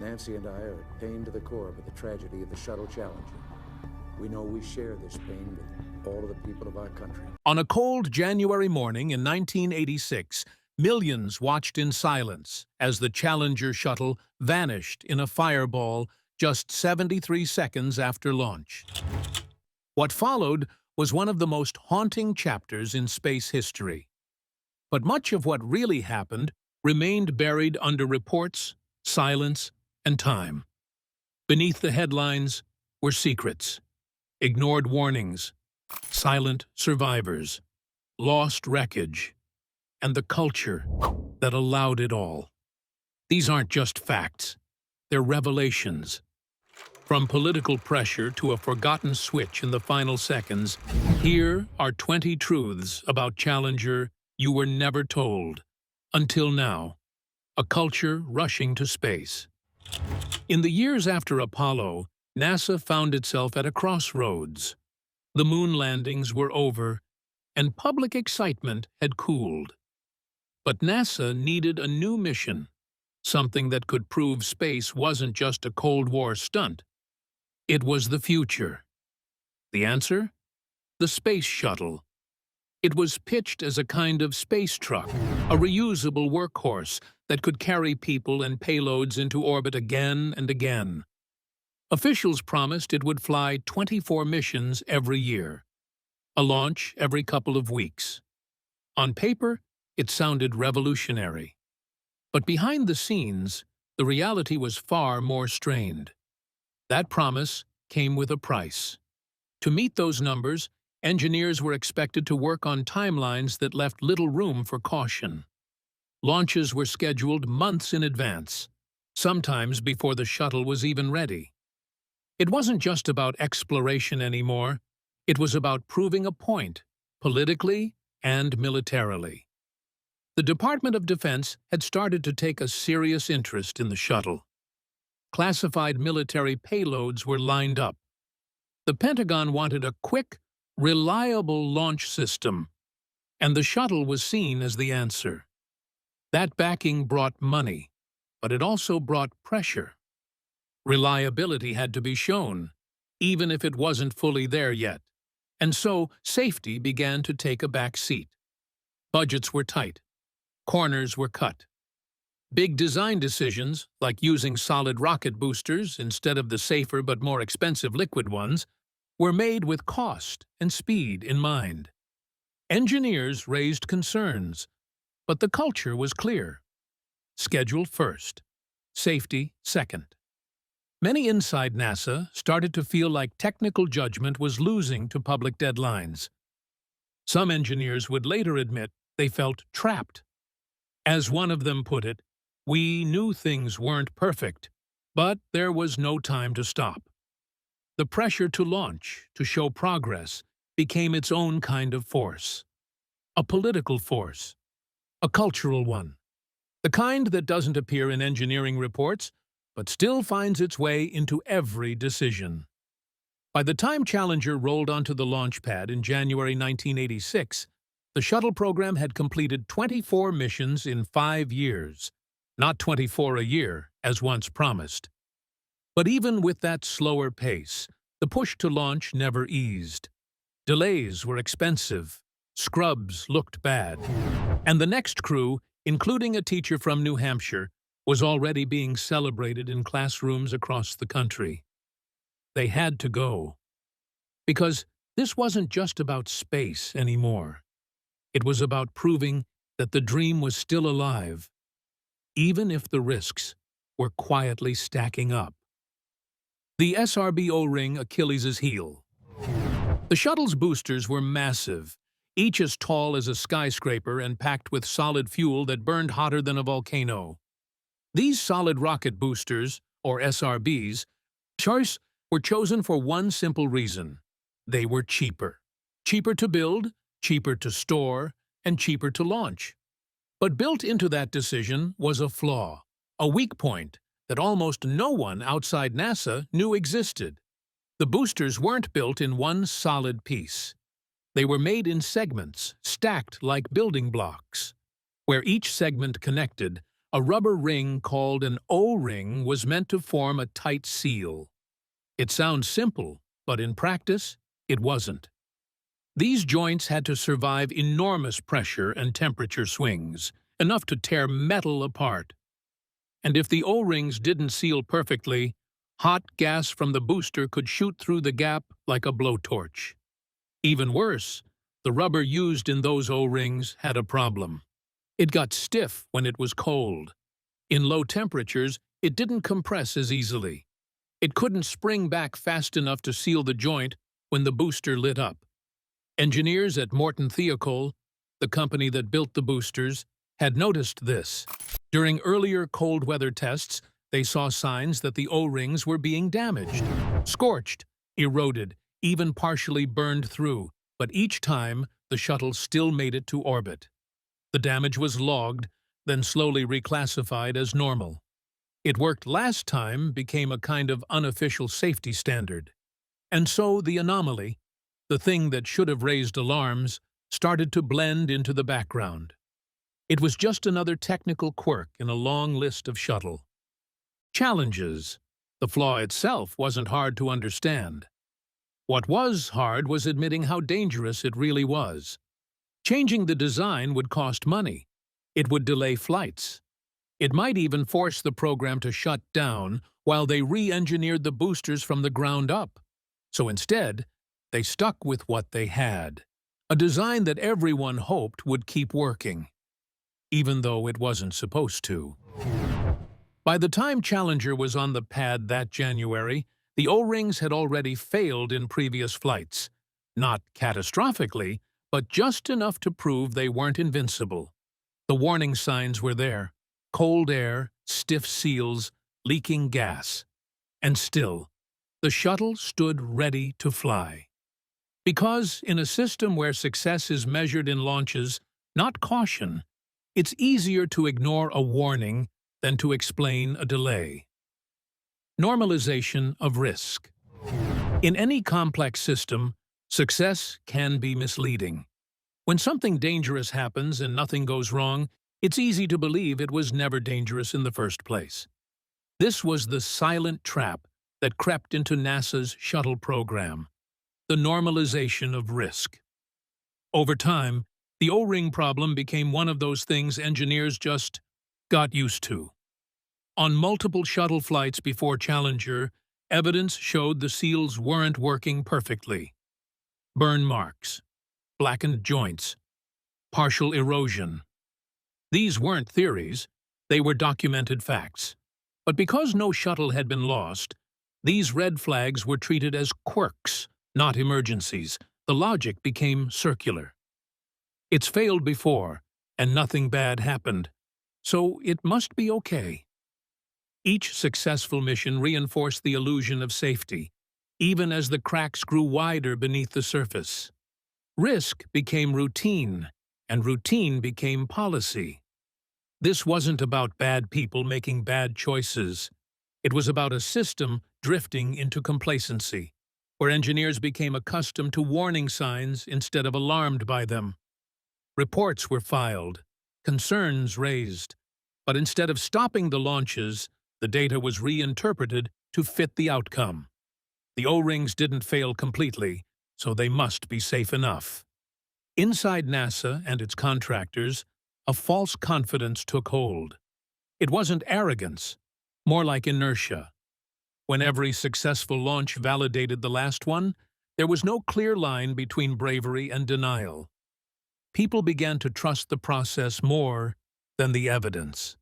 Nancy and I are pained to the core by the tragedy of the shuttle Challenger. We know we share this pain with all of the people of our country. On a cold January morning in 1986, millions watched in silence as the Challenger shuttle vanished in a fireball just 73 seconds after launch. What followed was one of the most haunting chapters in space history. But much of what really happened remained buried under reports, silence, and time. Beneath the headlines were secrets, ignored warnings, silent survivors, lost wreckage, and the culture that allowed it all. These aren't just facts, they're revelations. From political pressure to a forgotten switch in the final seconds, here are 20 truths about Challenger you were never told. Until now, a culture rushing to space. In the years after Apollo, NASA found itself at a crossroads. The moon landings were over, and public excitement had cooled. But NASA needed a new mission, something that could prove space wasn't just a Cold War stunt. It was the future. The answer? The space shuttle. It was pitched as a kind of space truck, a reusable workhorse that could carry people and payloads into orbit again and again. Officials promised it would fly 24 missions every year, a launch every couple of weeks. On paper, it sounded revolutionary. But behind the scenes, the reality was far more strained. That promise came with a price. To meet those numbers, engineers were expected to work on timelines that left little room for caution. Launches were scheduled months in advance, sometimes before the shuttle was even ready. It wasn't just about exploration anymore. It was about proving a point, politically and militarily. The Department of Defense had started to take a serious interest in the shuttle. Classified military payloads were lined up. The Pentagon wanted a quick, reliable launch system, and the shuttle was seen as the answer. That backing brought money, but it also brought pressure. Reliability had to be shown, even if it wasn't fully there yet, and so safety began to take a back seat. Budgets were tight. Corners were cut. Big design decisions, like using solid rocket boosters instead of the safer but more expensive liquid ones, were made with cost and speed in mind. Engineers raised concerns, but the culture was clear. Schedule first, safety second. Many inside NASA started to feel like technical judgment was losing to public deadlines. Some engineers would later admit they felt trapped. As one of them put it, "We knew things weren't perfect, but there was no time to stop." The pressure to launch, to show progress, became its own kind of force. A political force. A cultural one. The kind that doesn't appear in engineering reports, but still finds its way into every decision. By the time Challenger rolled onto the launch pad in January 1986, the shuttle program had completed 24 missions in 5 years, not 24 a year, as once promised. But even with that slower pace, the push to launch never eased. Delays were expensive, scrubs looked bad, and the next crew, including a teacher from New Hampshire, was already being celebrated in classrooms across the country. They had to go. Because this wasn't just about space anymore. It was about proving that the dream was still alive, even if the risks were quietly stacking up. The SRB O-ring Achilles' heel. The shuttle's boosters were massive, each as tall as a skyscraper and packed with solid fuel that burned hotter than a volcano. These solid rocket boosters, or SRBs, were chosen for one simple reason. They were cheaper. Cheaper to build, cheaper to store, and cheaper to launch. But built into that decision was a flaw, a weak point that almost no one outside NASA knew existed. The boosters weren't built in one solid piece. They were made in segments, stacked like building blocks. Where each segment connected, A rubber ring called an O-ring was meant to form a tight seal. It sounds simple, but in practice, it wasn't. These joints had to survive enormous pressure and temperature swings, enough to tear metal apart. And if the O-rings didn't seal perfectly, hot gas from the booster could shoot through the gap like a blowtorch. Even worse, the rubber used in those O-rings had a problem. It got stiff when it was cold. In low temperatures, it didn't compress as easily. It couldn't spring back fast enough to seal the joint when the booster lit up. Engineers at Morton Thiokol, the company that built the boosters, had noticed this. During earlier cold weather tests, they saw signs that the O-rings were being damaged, scorched, eroded, even partially burned through, but each time the shuttle still made it to orbit. The damage was logged, then slowly reclassified as normal. It worked last time became a kind of unofficial safety standard. And so the anomaly, the thing that should have raised alarms, started to blend into the background. It was just another technical quirk in a long list of shuttle challenges. The flaw itself wasn't hard to understand. What was hard was admitting how dangerous it really was. Changing the design would cost money. It would delay flights. It might even force the program to shut down while they re-engineered the boosters from the ground up. So instead, they stuck with what they had, a design that everyone hoped would keep working, even though it wasn't supposed to. By the time Challenger was on the pad that January, the O-rings had already failed in previous flights. Not catastrophically, but just enough to prove they weren't invincible. The warning signs were there: cold air, stiff seals, leaking gas. And still, the shuttle stood ready to fly. Because in a system where success is measured in launches, not caution, it's easier to ignore a warning than to explain a delay. Normalization of risk. In any complex system, success can be misleading. When something dangerous happens and nothing goes wrong, it's easy to believe it was never dangerous in the first place. This was the silent trap that crept into NASA's shuttle program, the normalization of risk. Over time, the O-ring problem became one of those things engineers just got used to. On multiple shuttle flights before Challenger, evidence showed the seals weren't working perfectly. Burn marks, blackened joints, partial erosion. These weren't theories, they were documented facts. But because no shuttle had been lost, these red flags were treated as quirks, not emergencies. The logic became circular. It's failed before, and nothing bad happened, so it must be okay. Each successful mission reinforced the illusion of safety, even as the cracks grew wider beneath the surface. Risk became routine, and routine became policy. This wasn't about bad people making bad choices. It was about a system drifting into complacency, where engineers became accustomed to warning signs instead of alarmed by them. Reports were filed, concerns raised, but instead of stopping the launches, the data was reinterpreted to fit the outcome. The O-rings didn't fail completely, so they must be safe enough. Inside NASA and its contractors, a false confidence took hold. It wasn't arrogance, more like inertia. When every successful launch validated the last one, there was no clear line between bravery and denial. People began to trust the process more than the evidence.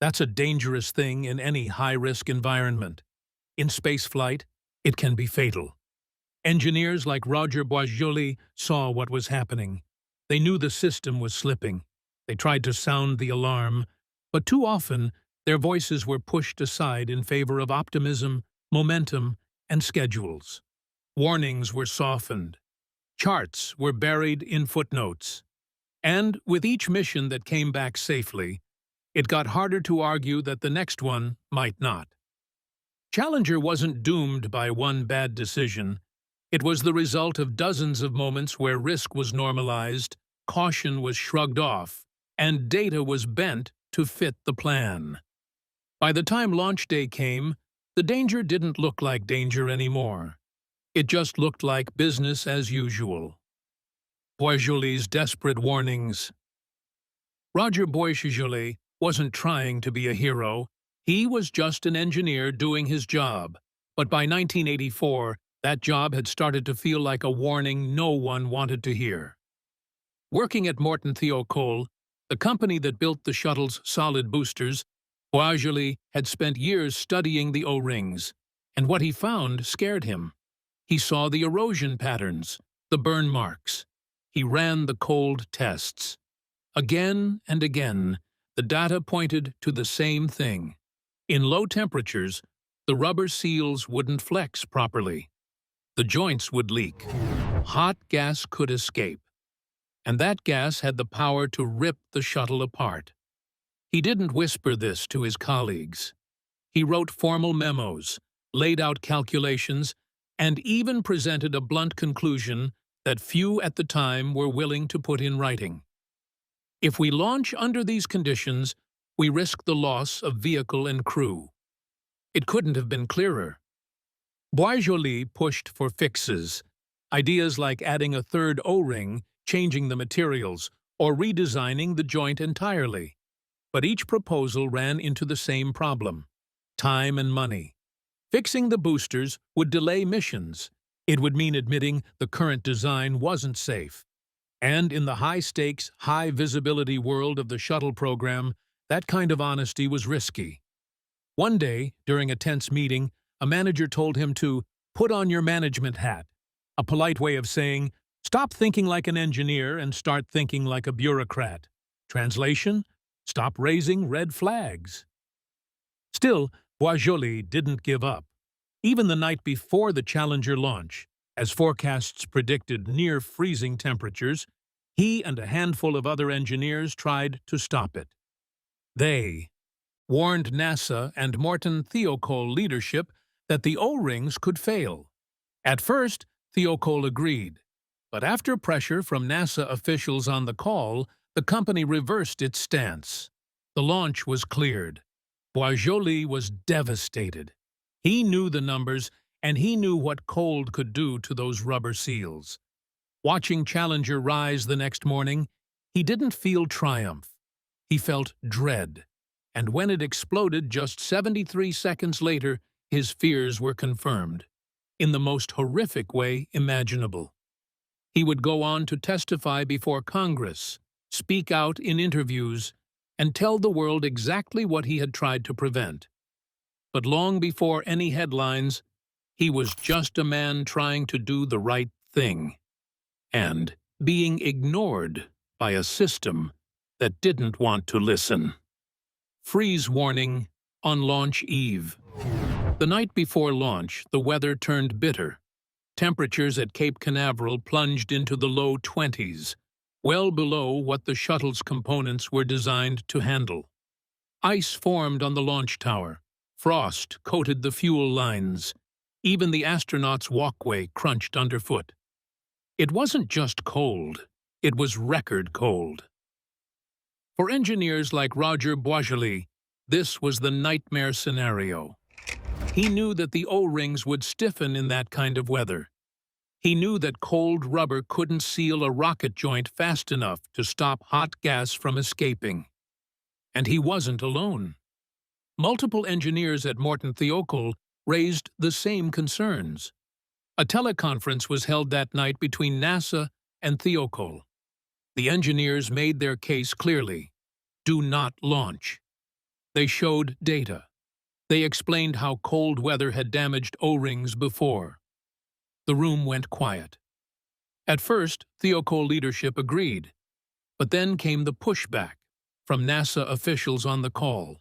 That's a dangerous thing in any high-risk environment. In spaceflight, it can be fatal. Engineers like Roger Boisjoli saw what was happening. They knew the system was slipping. They tried to sound the alarm, but too often their voices were pushed aside in favor of optimism, momentum, and schedules. Warnings were softened. Charts were buried in footnotes. And with each mission that came back safely, it got harder to argue that the next one might not. Challenger wasn't doomed by one bad decision. It was the result of dozens of moments where risk was normalized, caution was shrugged off, and data was bent to fit the plan. By the time launch day came, the danger didn't look like danger anymore. It just looked like business as usual. Boisjoli's desperate warnings. Roger Boisjoli wasn't trying to be a hero. He was just an engineer doing his job. But by 1984, that job had started to feel like a warning no one wanted to hear. Working at Morton Thiokol, the company that built the shuttle's solid boosters, Boisjoli had spent years studying the O-rings, and what he found scared him. He saw the erosion patterns, the burn marks. He ran the cold tests. Again and again, the data pointed to the same thing. In low temperatures, the rubber seals wouldn't flex properly. The joints would leak. Hot gas could escape. And that gas had the power to rip the shuttle apart. He didn't whisper this to his colleagues. He wrote formal memos, laid out calculations, and even presented a blunt conclusion that few at the time were willing to put in writing. If we launch under these conditions, we risk the loss of vehicle and crew. It couldn't have been clearer. Boisjoli pushed for fixes, ideas like adding a third O-ring, changing the materials, or redesigning the joint entirely. But each proposal ran into the same problem: time and money. Fixing the boosters would delay missions. It would mean admitting the current design wasn't safe. And in the high-stakes, high-visibility world of the shuttle program, that kind of honesty was risky. One day, during a tense meeting, a manager told him to put on your management hat, a polite way of saying, stop thinking like an engineer and start thinking like a bureaucrat. Translation: stop raising red flags. Still, Boisjoli didn't give up. Even the night before the Challenger launch, as forecasts predicted near freezing temperatures, he and a handful of other engineers tried to stop it. They warned NASA and Morton Thiokol leadership that the O-rings could fail. At first, Thiokol agreed, but after pressure from NASA officials on the call, the company reversed its stance. The launch was cleared. Boisjoli was devastated. He knew the numbers, and he knew what cold could do to those rubber seals. Watching Challenger rise the next morning, he didn't feel triumph. He felt dread. And when it exploded just 73 seconds later, his fears were confirmed, in the most horrific way imaginable. He would go on to testify before Congress, speak out in interviews, and tell the world exactly what he had tried to prevent. But long before any headlines, he was just a man trying to do the right thing, and being ignored by a system that didn't want to listen. Freeze warning on launch eve. The night before launch, the weather turned bitter. Temperatures at Cape Canaveral plunged into the low 20s, well below what the shuttle's components were designed to handle. Ice formed on the launch tower. Frost coated the fuel lines. Even the astronauts' walkway crunched underfoot. It wasn't just cold, it was record cold. For engineers like Roger Boisjoli, this was the nightmare scenario. He knew that the O-rings would stiffen in that kind of weather. He knew that cold rubber couldn't seal a rocket joint fast enough to stop hot gas from escaping. And he wasn't alone. Multiple engineers at Morton Thiokol raised the same concerns. A teleconference was held that night between NASA and Thiokol. The engineers made their case clearly. Do not launch. They showed data. They explained how cold weather had damaged O-rings before. The room went quiet. At first, Thiokol leadership agreed, but then came the pushback from NASA officials on the call.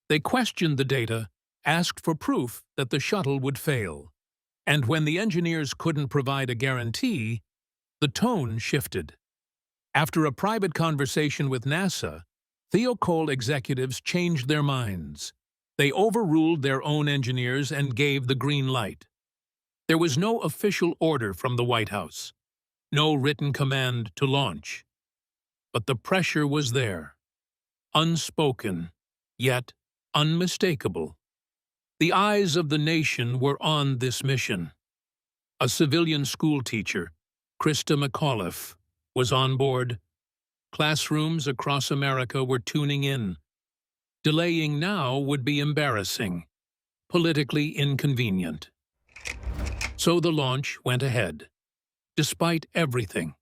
They questioned the data, asked for proof that the shuttle would fail. And when the engineers couldn't provide a guarantee, the tone shifted. After a private conversation with NASA, Thiokol executives changed their minds. They overruled their own engineers and gave the green light. There was no official order from the White House, no written command to launch. But the pressure was there. unspoken, yet unmistakable. The eyes of the nation were on this mission. A civilian schoolteacher, Krista McAuliffe, was on board. Classrooms across America were tuning in. Delaying now would be embarrassing, politically inconvenient. So the launch went ahead, despite everything,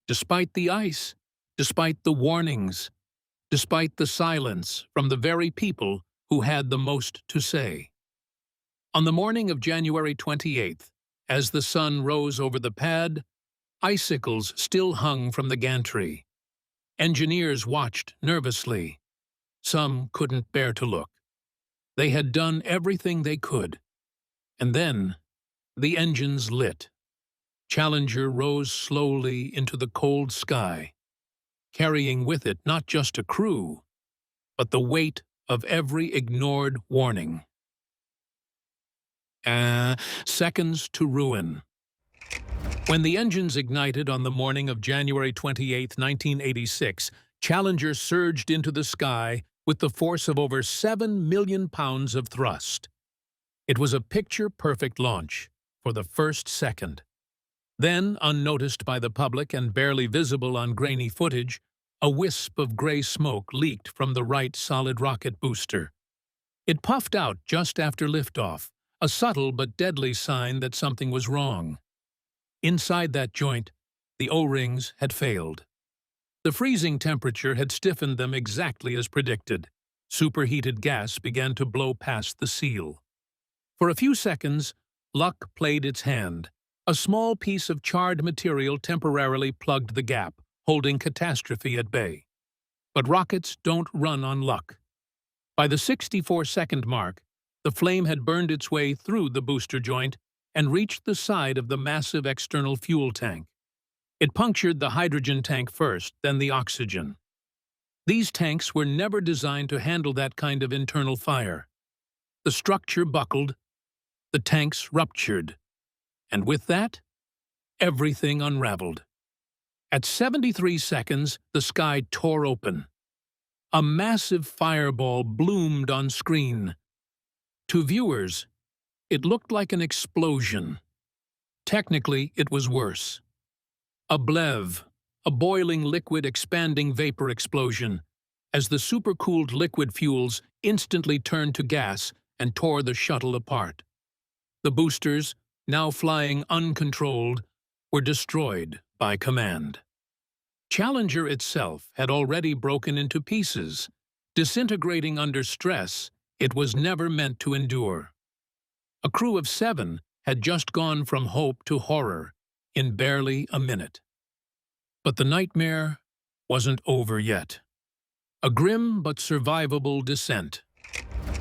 despite the ice, despite the warnings, despite the silence from the very people who had the most to say. On the morning of January 28th, as the sun rose over the pad, icicles still hung from the gantry. Engineers watched nervously. Some couldn't bear to look. They had done everything they could. And then, the engines lit. Challenger rose slowly into the cold sky, carrying with it not just a crew, but the weight of every ignored warning. Seconds to ruin. When the engines ignited on the morning of January 28, 1986, Challenger surged into the sky with the force of over 7 million pounds of thrust. It was a picture-perfect launch for the first second. Then, unnoticed by the public and barely visible on grainy footage, a wisp of gray smoke leaked from the right solid rocket booster. It puffed out just after liftoff, a subtle but deadly sign that something was wrong. Inside that joint, the O-rings had failed. The freezing temperature had stiffened them exactly as predicted. Superheated gas began to blow past the seal. For a few seconds, luck played its hand. A small piece of charred material temporarily plugged the gap, holding catastrophe at bay. But rockets don't run on luck. By the 64-second mark, the flame had burned its way through the booster joint and reached the side of the massive external fuel tank. It punctured the hydrogen tank first, then the oxygen. These tanks were never designed to handle that kind of internal fire. The structure buckled, the tanks ruptured, and with that, everything unraveled. At 73 seconds, the sky tore open. A massive fireball bloomed on screen. To viewers, it looked like an explosion. Technically, it was worse. A BLEV, a boiling liquid expanding vapor explosion, as the supercooled liquid fuels instantly turned to gas and tore the shuttle apart. The boosters, now flying uncontrolled, were destroyed by command. Challenger itself had already broken into pieces. Disintegrating under stress, it was never meant to endure. A crew of 7 had just gone from hope to horror in barely a minute. But the nightmare wasn't over yet. A grim but survivable descent.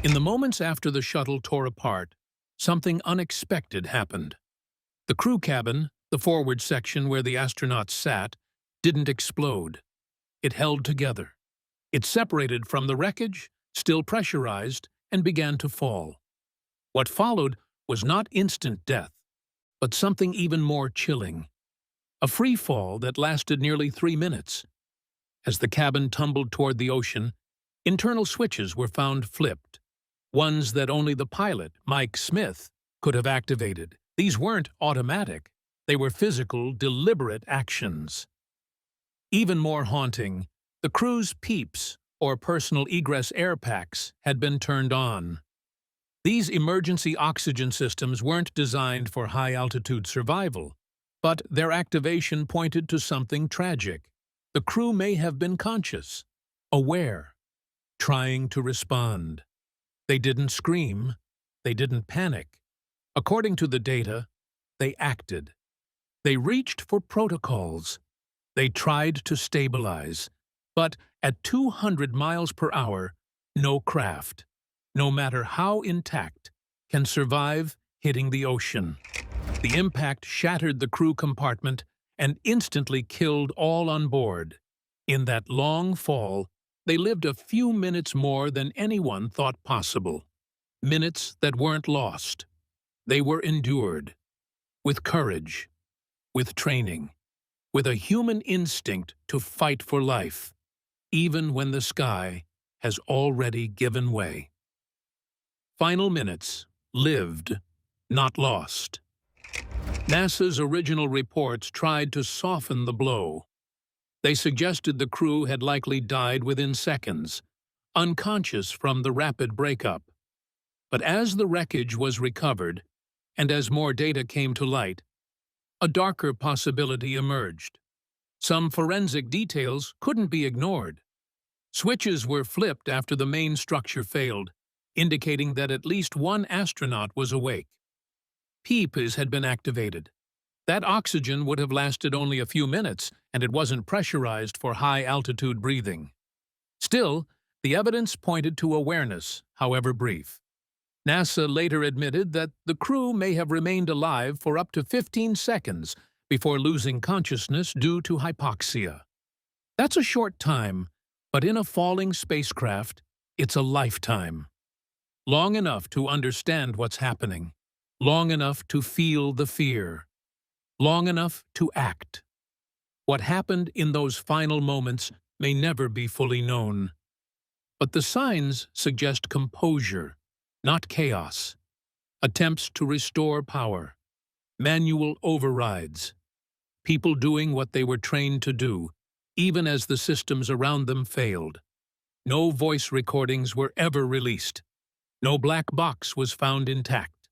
In the moments after the shuttle tore apart, something unexpected happened. The crew cabin, the forward section where the astronauts sat, didn't explode. It held together. It separated from the wreckage, still pressurized, and began to fall. What followed was not instant death, but something even more chilling. A free fall that lasted nearly 3 minutes. As the cabin tumbled toward the ocean, internal switches were found flipped, ones that only the pilot, Mike Smith, could have activated. These weren't automatic. They were physical, deliberate actions. Even more haunting, the crew's PEEPs, or personal egress air packs, had been turned on. These emergency oxygen systems weren't designed for high-altitude survival, but their activation pointed to something tragic. The crew may have been conscious, aware, trying to respond. They didn't scream. They didn't panic. According to the data, they acted. They reached for protocols. They tried to stabilize. But at 200 miles per hour, no craft, no matter how intact, can survive hitting the ocean. The impact shattered the crew compartment and instantly killed all on board. In that long fall, they lived a few minutes more than anyone thought possible. Minutes that weren't lost. They were endured. With courage, with training, with a human instinct to fight for life, even when the sky has already given way. Final minutes. Lived, not lost. NASA's original reports tried to soften the blow. They suggested the crew had likely died within seconds, unconscious from the rapid breakup. But as the wreckage was recovered, and as more data came to light, a darker possibility emerged. Some forensic details couldn't be ignored. Switches were flipped after the main structure failed, indicating that at least one astronaut was awake. PEEPs had been activated. That oxygen would have lasted only a few minutes, and it wasn't pressurized for high-altitude breathing. Still, the evidence pointed to awareness, however brief. NASA later admitted that the crew may have remained alive for up to 15 seconds before losing consciousness due to hypoxia. That's a short time, but in a falling spacecraft, it's a lifetime. Long enough to understand what's happening, long enough to feel the fear, long enough to act. What happened in those final moments may never be fully known. But the signs suggest composure, not chaos. Attempts to restore power, manual overrides, people doing what they were trained to do, even as the systems around them failed. No voice recordings were ever released. No black box was found intact.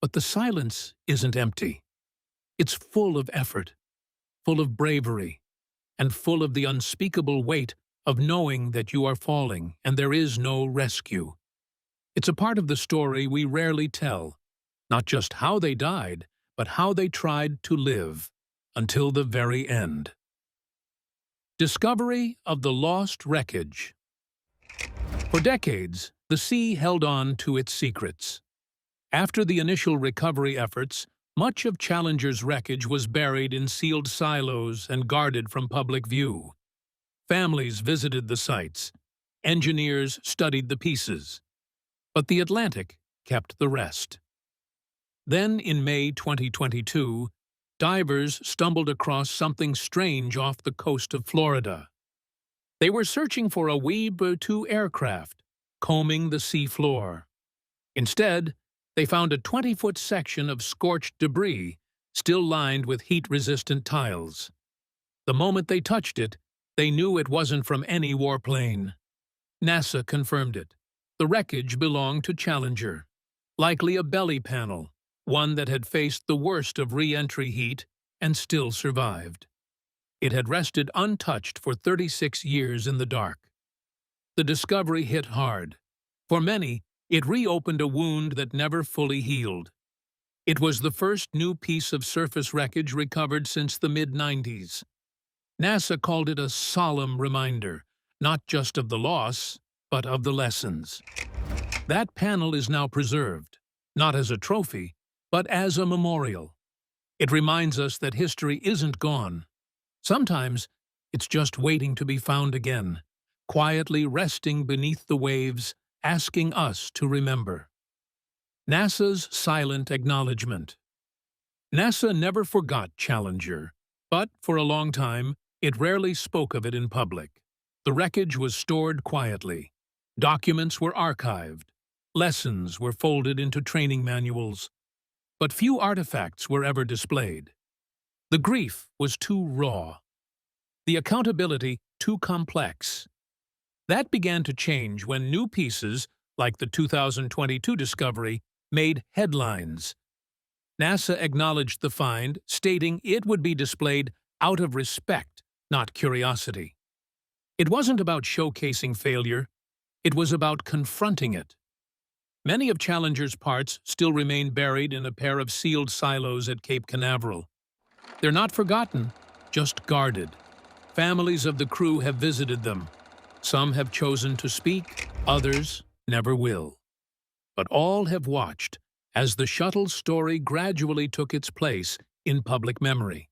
But the silence isn't empty. It's full of effort, full of bravery, and full of the unspeakable weight of knowing that you are falling and there is no rescue. It's a part of the story we rarely tell, not just how they died, but how they tried to live until the very end. Discovery of the lost wreckage. For decades, the sea held on to its secrets. After the initial recovery efforts, much of Challenger's wreckage was buried in sealed silos and guarded from public view. Families visited the sites. Engineers studied the pieces. But the Atlantic kept the rest. Then, in May 2022, divers stumbled across something strange off the coast of Florida. They were searching for a Weeble 2 aircraft, combing the sea floor. Instead, they found a 20-foot section of scorched debris, still lined with heat-resistant tiles. The moment they touched it, they knew it wasn't from any warplane. NASA confirmed it. The wreckage belonged to Challenger, likely a belly panel, one that had faced the worst of re-entry heat and still survived. It had rested untouched for 36 years in the dark. The discovery hit hard. For many, it reopened a wound that never fully healed. It was the first new piece of surface wreckage recovered since the mid-90s. NASA called it a solemn reminder, not just of the loss, but of the lessons. That panel is now preserved, not as a trophy, but as a memorial. It reminds us that history isn't gone. Sometimes it's just waiting to be found again, quietly resting beneath the waves, asking us to remember. NASA's silent acknowledgement. NASA never forgot Challenger, but for a long time, it rarely spoke of it in public. The wreckage was stored quietly. Documents were archived. Lessons were folded into training manuals. But few artifacts were ever displayed. The grief was too raw. The accountability too complex. That began to change when new pieces, like the 2022 discovery, made headlines. NASA acknowledged the find, stating it would be displayed out of respect, not curiosity. It wasn't about showcasing failure. It was about confronting it. Many of Challenger's parts still remain buried in a pair of sealed silos at Cape Canaveral. They're not forgotten, just guarded. Families of the crew have visited them. Some have chosen to speak, others never will. But all have watched as the shuttle story gradually took its place in public memory,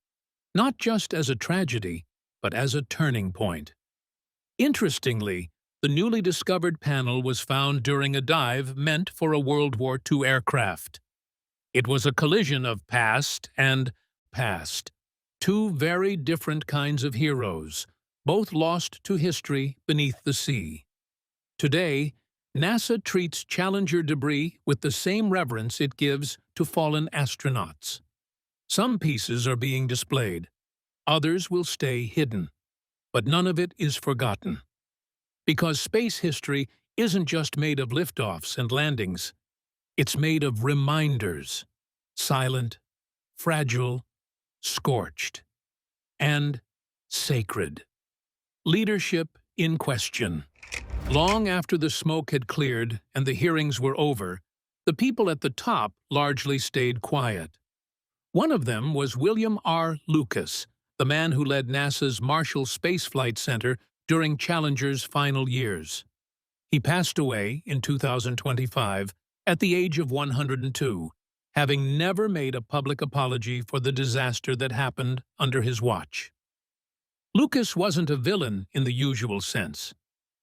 not just as a tragedy, but as a turning point. Interestingly, the newly discovered panel was found during a dive meant for a World War II aircraft. It was a collision of past and past, two very different kinds of heroes, both lost to history beneath the sea. Today, NASA treats Challenger debris with the same reverence it gives to fallen astronauts. Some pieces are being displayed, others will stay hidden, but none of it is forgotten. Because space history isn't just made of liftoffs and landings, it's made of reminders, silent, fragile, scorched, and sacred. Leadership in question. Long after the smoke had cleared and the hearings were over, the people at the top largely stayed quiet. One of them was William R. Lucas, the man who led NASA's Marshall Space Flight Center during Challenger's final years. He passed away in 2025 at the age of 102, having never made a public apology for the disaster that happened under his watch. Lucas wasn't a villain in the usual sense.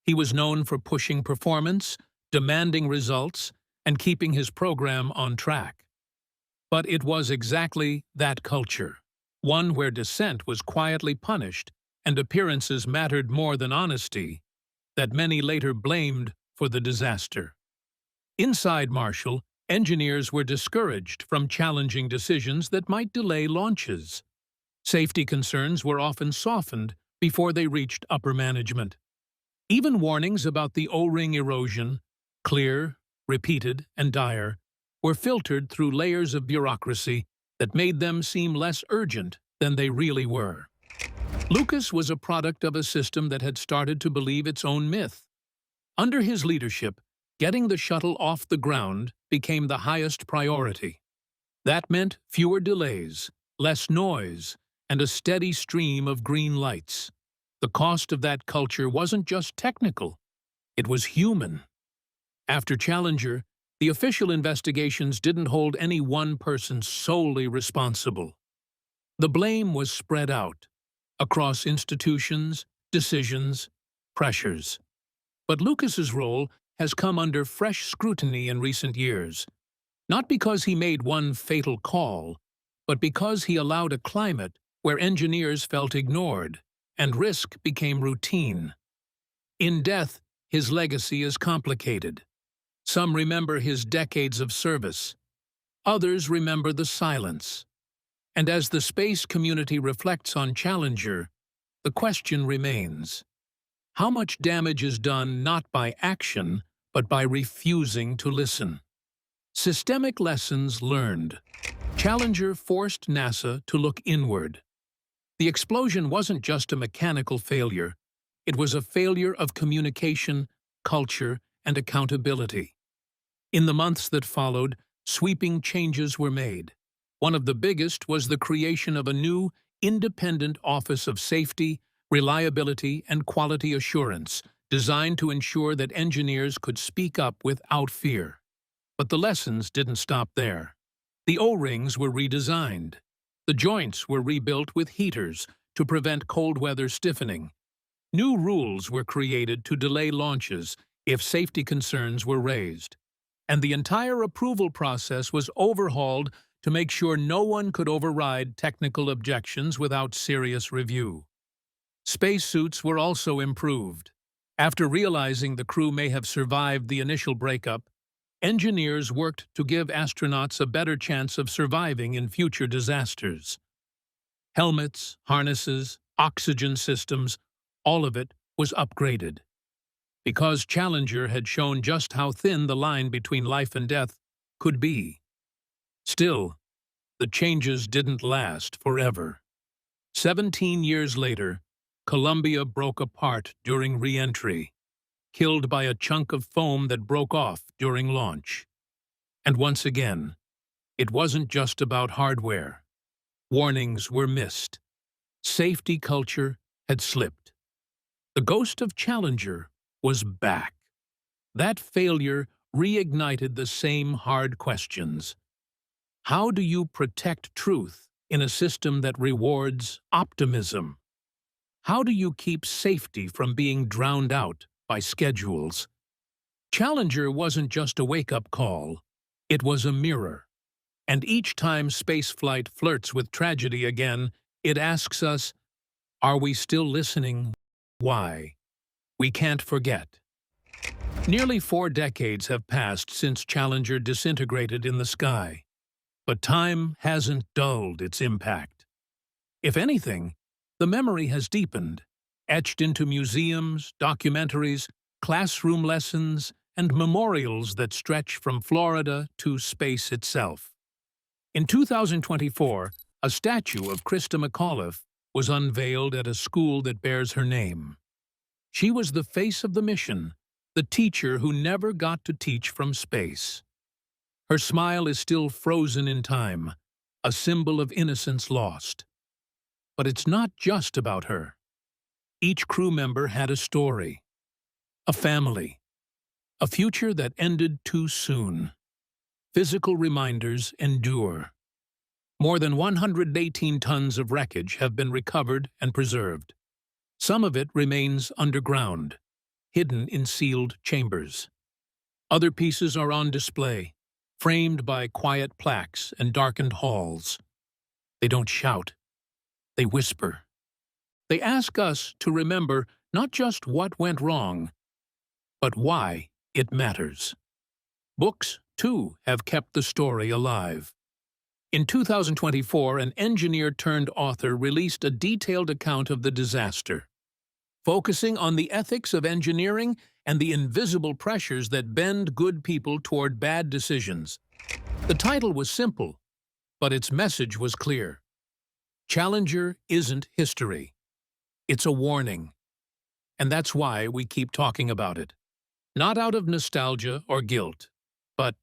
He was known for pushing performance, demanding results, and keeping his program on track. But it was exactly that culture, one where dissent was quietly punished and appearances mattered more than honesty, that many later blamed for the disaster. Inside Marshall, engineers were discouraged from challenging decisions that might delay launches. Safety concerns were often softened before they reached upper management. Even warnings about the O-ring erosion, clear, repeated, and dire, were filtered through layers of bureaucracy that made them seem less urgent than they really were. Lucas was a product of a system that had started to believe its own myth. Under his leadership, getting the shuttle off the ground became the highest priority. That meant fewer delays, less noise, and a steady stream of green lights. The cost of that culture wasn't just technical, it was human. After Challenger, the official investigations didn't hold any one person solely responsible. The blame was spread out, across institutions, decisions, pressures. But Lucas's role has come under fresh scrutiny in recent years, not because he made one fatal call, but because he allowed a climate where engineers felt ignored, and risk became routine. In death, his legacy is complicated. Some remember his decades of service. Others remember the silence. And as the space community reflects on Challenger, the question remains: how much damage is done not by action, but by refusing to listen? Systemic lessons learned. Challenger forced NASA to look inward. The explosion wasn't just a mechanical failure. It was a failure of communication, culture, and accountability. In the months that followed, sweeping changes were made. One of the biggest was the creation of a new, independent Office of Safety, Reliability, and Quality Assurance, designed to ensure that engineers could speak up without fear. But the lessons didn't stop there. The O-rings were redesigned. The joints were rebuilt with heaters to prevent cold weather stiffening. New rules were created to delay launches if safety concerns were raised. And the entire approval process was overhauled to make sure no one could override technical objections without serious review. Spacesuits were also improved. After realizing the crew may have survived the initial breakup, engineers worked to give astronauts a better chance of surviving in future disasters. Helmets, harnesses, oxygen systems, all of it was upgraded. Because Challenger had shown just how thin the line between life and death could be. Still, the changes didn't last forever. 17 years later, Columbia broke apart during re-entry, killed by a chunk of foam that broke off during launch. And once again, it wasn't just about hardware. Warnings were missed. Safety culture had slipped. The ghost of Challenger was back. That failure reignited the same hard questions. How do you protect truth in a system that rewards optimism? How do you keep safety from being drowned out by schedules? Challenger wasn't just a wake-up call. It was a mirror. And each time spaceflight flirts with tragedy again, it asks us, are we still listening? Why? We can't forget. Nearly 4 decades have passed since Challenger disintegrated in the sky, but time hasn't dulled its impact. If anything, the memory has deepened, etched into museums, documentaries, classroom lessons, and memorials that stretch from Florida to space itself. In 2024, a statue of Krista McAuliffe was unveiled at a school that bears her name. She was the face of the mission, the teacher who never got to teach from space. Her smile is still frozen in time, a symbol of innocence lost. But it's not just about her. Each crew member had a story, a family, a future that ended too soon. Physical reminders endure. More than 118 tons of wreckage have been recovered and preserved. Some of it remains underground, hidden in sealed chambers. Other pieces are on display, framed by quiet plaques and darkened halls. They don't shout. They whisper. They ask us to remember not just what went wrong, but why it matters. Books, too, have kept the story alive. In 2024, an engineer-turned-author released a detailed account of the disaster, focusing on the ethics of engineering and the invisible pressures that bend good people toward bad decisions. The title was simple, but its message was clear. Challenger isn't history. It's a warning. And that's why we keep talking about it. Not out of nostalgia or guilt, but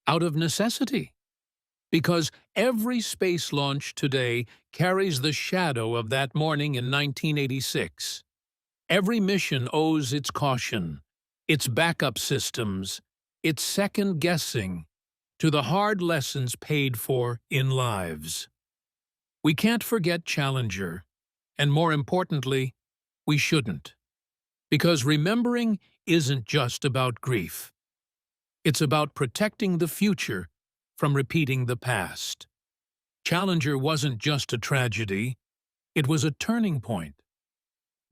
out of necessity. Because every space launch today carries the shadow of that morning in 1986. Every mission owes its caution, its backup systems, its second-guessing to the hard lessons paid for in lives. We can't forget Challenger, and more importantly, we shouldn't. Because remembering isn't just about grief. It's about protecting the future from repeating the past. Challenger wasn't just a tragedy, it was a turning point.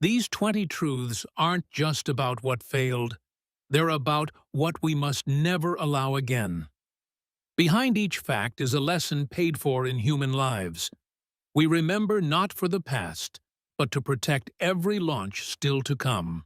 These 20 truths aren't just about what failed, they're about what we must never allow again. Behind each fact is a lesson paid for in human lives. We remember not for the past, but to protect every launch still to come.